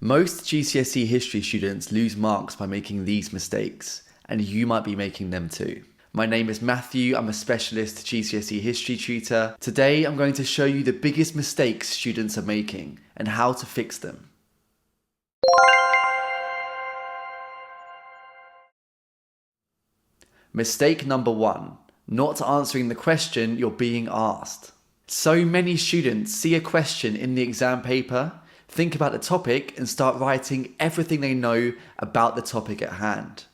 Most GCSE history students lose marks by making these mistakes, and you might be making them too. My name is Matthew, I'm a specialist GCSE history tutor. Today I'm going to show you the biggest mistakes students are making and how to fix them. Mistake number 1, not answering the question you're being asked. So many students see a question in the exam paper, think about the topic and start writing everything they know about the topic at hand.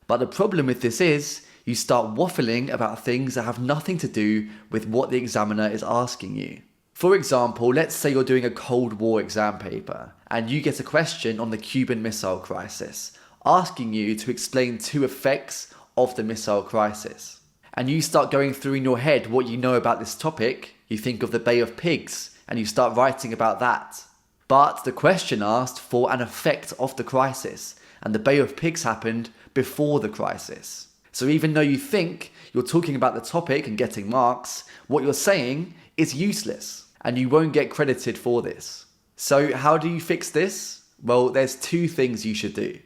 But the problem with this is, you start waffling about things that have nothing to do with what the examiner is asking you. For example, let's say you're doing a Cold War exam paper and you get a question on the Cuban Missile Crisis, asking you to explain 2 effects of the missile crisis. And you start going through in your head what you know about this topic, you think of the Bay of Pigs and you start writing about that. But the question asked for an effect of the crisis, and the Bay of Pigs happened before the crisis. So even though you think you're talking about the topic and getting marks, what you're saying is useless, and you won't get credited for this. So how do you fix this? Well, there's 2 things you should do.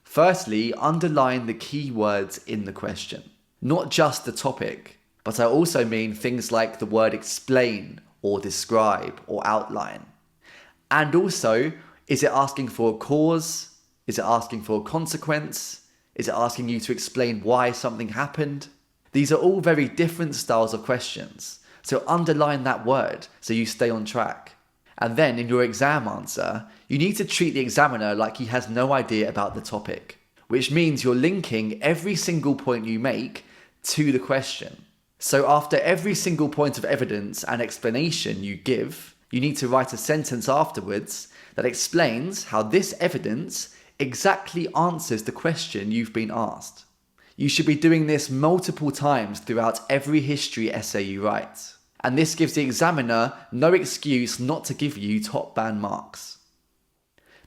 Firstly, underline the key words in the question. Not just the topic, but I also mean things like the word explain, or describe, or outline. And also, is it asking for a cause? Is it asking for a consequence? Is it asking you to explain why something happened? These are all very different styles of questions, so underline that word so you stay on track. And then in your exam answer, you need to treat the examiner like he has no idea about the topic, which means you're linking every single point you make to the question. So after every single point of evidence and explanation you give, you need to write a sentence afterwards that explains how this evidence exactly answers the question you've been asked. You should be doing this multiple times throughout every history essay you write. And this gives the examiner no excuse not to give you top band marks.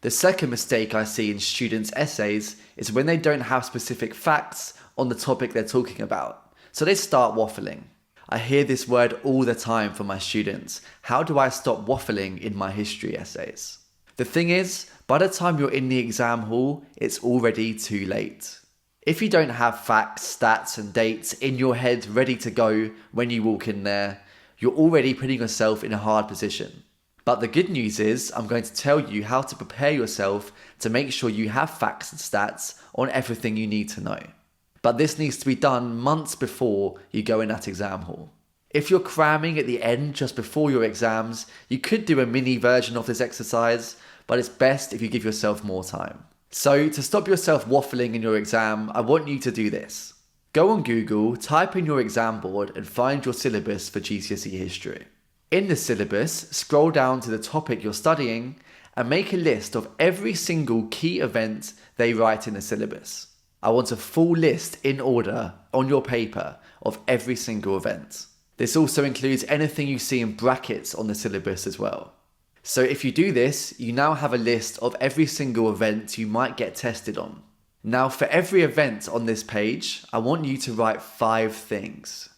The second mistake I see in students' essays is when they don't have specific facts on the topic they're talking about. So they start waffling. I hear this word all the time from my students. How do I stop waffling in my history essays? The thing is, by the time you're in the exam hall, it's already too late. If you don't have facts, stats and dates in your head ready to go when you walk in there, you're already putting yourself in a hard position. But the good news is, I'm going to tell you how to prepare yourself to make sure you have facts and stats on everything you need to know. But this needs to be done months before you go in that exam hall. If you're cramming at the end just before your exams, you could do a mini version of this exercise, but it's best if you give yourself more time. So to stop yourself waffling in your exam, I want you to do this. Go on Google, type in your exam board and find your syllabus for GCSE History. In the syllabus, scroll down to the topic you're studying and make a list of every single key event they write in the syllabus. I want a full list in order on your paper of every single event. This also includes anything you see in brackets on the syllabus as well. So if you do this, you now have a list of every single event you might get tested on. Now for every event on this page, I want you to write 5 things.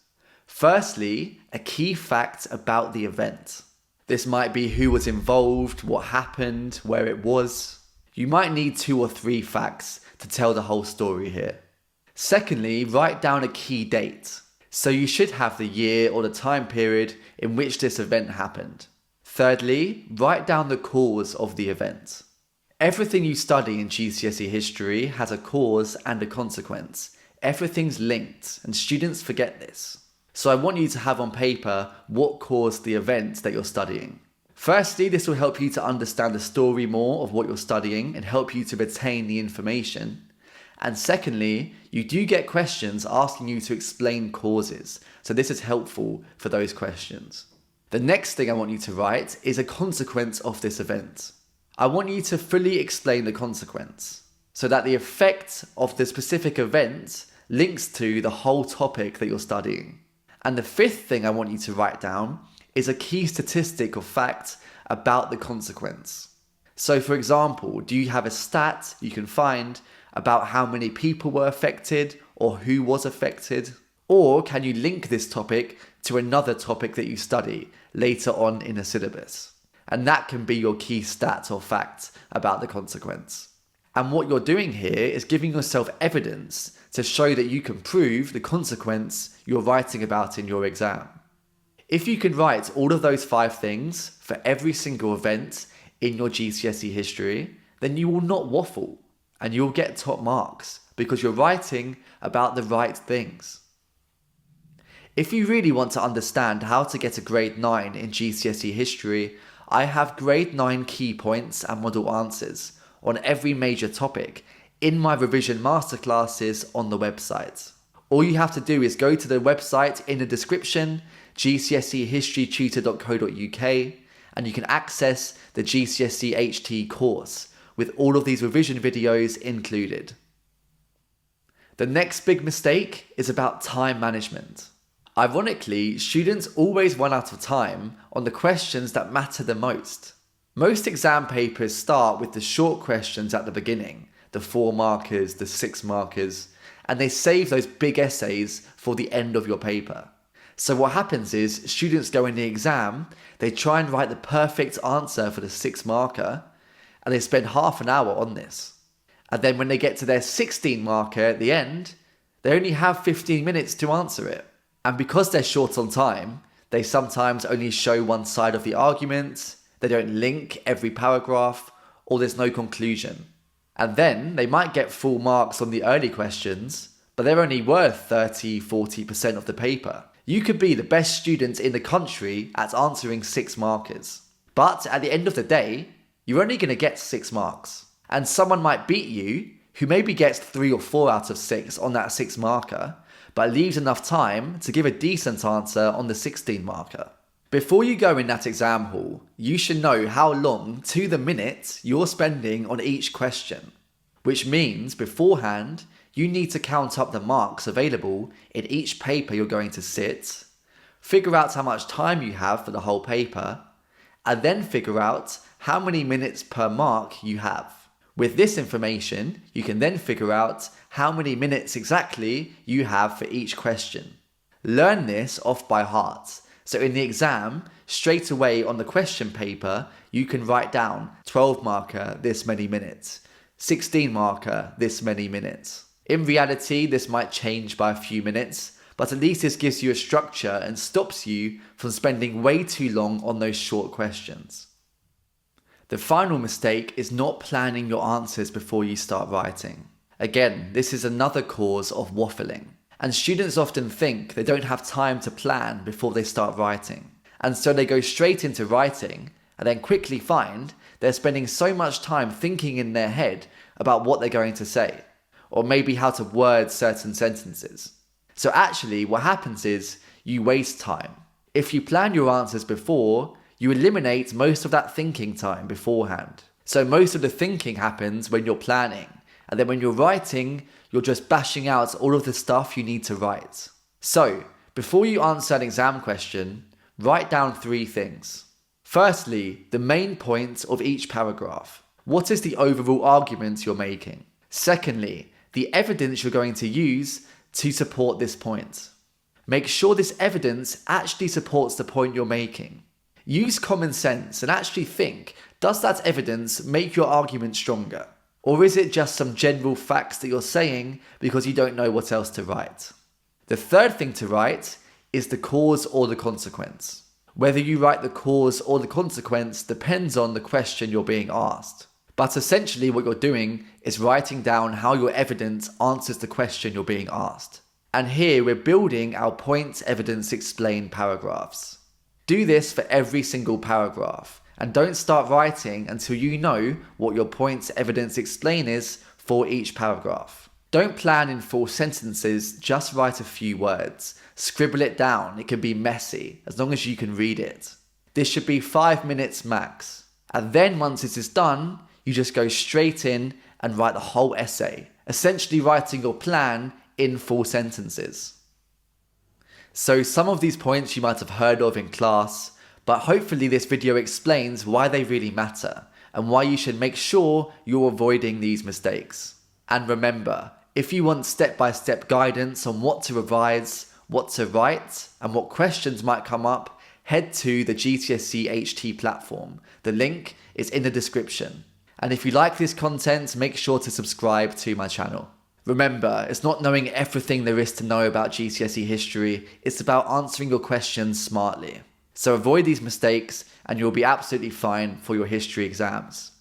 Firstly, a key fact about the event. This might be who was involved, what happened, where it was. You might need 2 or 3 facts to tell the whole story here. Secondly, write down a key date. So you should have the year or the time period in which this event happened. Thirdly, write down the cause of the event. Everything you study in GCSE history has a cause and a consequence. Everything's linked and students forget this. So I want you to have on paper what caused the event that you're studying. Firstly, this will help you to understand the story more of what you're studying and help you to retain the information. And secondly, you do get questions asking you to explain causes, so this is helpful for those questions. The next thing I want you to write is a consequence of this event. I want you to fully explain the consequence, so that the effect of the specific event links to the whole topic that you're studying. And the 5th thing I want you to write down is a key statistic or fact about the consequence. So for example, do you have a stat you can find about how many people were affected or who was affected? Or can you link this topic to another topic that you study later on in the syllabus? And that can be your key stat or fact about the consequence. And what you're doing here is giving yourself evidence to show that you can prove the consequence you're writing about in your exam. If you can write all of those 5 things for every single event in your GCSE history, then you will not waffle and you'll get top marks because you're writing about the right things. If you really want to understand how to get a grade 9 in GCSE history, I have grade 9 key points and model answers on every major topic in my revision masterclasses on the website. All you have to do is go to the website in the description, gcsehistorytutor.co.uk, and you can access the GCSE HT course with all of these revision videos included. The next big mistake is about time management. Ironically, students always run out of time on the questions that matter the most. Most exam papers start with the short questions at the beginning, the 4 markers, the 6 markers, and they save those big essays for the end of your paper. So what happens is students go in the exam, they try and write the perfect answer for the 6 marker, and they spend half an hour on this. And then when they get to their 16 marker at the end, they only have 15 minutes to answer it. And because they're short on time, they sometimes only show one side of the argument, they don't link every paragraph, or there's no conclusion. And then they might get full marks on the early questions, but they're only worth 30-40% of the paper. You could be the best student in the country at answering 6 markers. But at the end of the day, you're only going to get 6 marks. And someone might beat you, who maybe gets 3 or 4 out of 6 on that 6 marker, but leaves enough time to give a decent answer on the 16 marker. Before you go in that exam hall, you should know how long to the minute you're spending on each question, which means beforehand, you need to count up the marks available in each paper you're going to sit, figure out how much time you have for the whole paper, and then figure out how many minutes per mark you have. With this information, you can then figure out how many minutes exactly you have for each question. Learn this off by heart. So in the exam, straight away on the question paper, you can write down 12 marker, this many minutes, 16 marker, this many minutes. In reality, this might change by a few minutes, but at least this gives you a structure and stops you from spending way too long on those short questions. The final mistake is not planning your answers before you start writing. Again, this is another cause of waffling. And students often think they don't have time to plan before they start writing. And so they go straight into writing and then quickly find they're spending so much time thinking in their head about what they're going to say, or maybe how to word certain sentences. So actually what happens is you waste time. If you plan your answers before, you eliminate most of that thinking time beforehand. So most of the thinking happens when you're planning. And then when you're writing, you're just bashing out all of the stuff you need to write. So, before you answer an exam question, write down 3 things. Firstly, the main point of each paragraph. What is the overall argument you're making? Secondly, the evidence you're going to use to support this point. Make sure this evidence actually supports the point you're making. Use common sense and actually think, does that evidence make your argument stronger? Or is it just some general facts that you're saying because you don't know what else to write? The third thing to write is the cause or the consequence. Whether you write the cause or the consequence depends on the question you're being asked. But essentially what you're doing is writing down how your evidence answers the question you're being asked. And here we're building our point, evidence, explain paragraphs. Do this for every single paragraph. And don't start writing until you know what your point, evidence, explain is for each paragraph. Don't plan in full sentences, just write a few words. Scribble it down, it can be messy, as long as you can read it. This should be 5 minutes max. And then once it is done, you just go straight in and write the whole essay, essentially writing your plan in full sentences. So some of these points you might have heard of in class, but hopefully this video explains why they really matter and why you should make sure you're avoiding these mistakes. And remember, if you want step-by-step guidance on what to revise, what to write, and what questions might come up, head to the GCSE HT platform. The link is in the description. And if you like this content, make sure to subscribe to my channel. Remember, it's not knowing everything there is to know about GCSE history, it's about answering your questions smartly. So avoid these mistakes and you'll be absolutely fine for your history exams.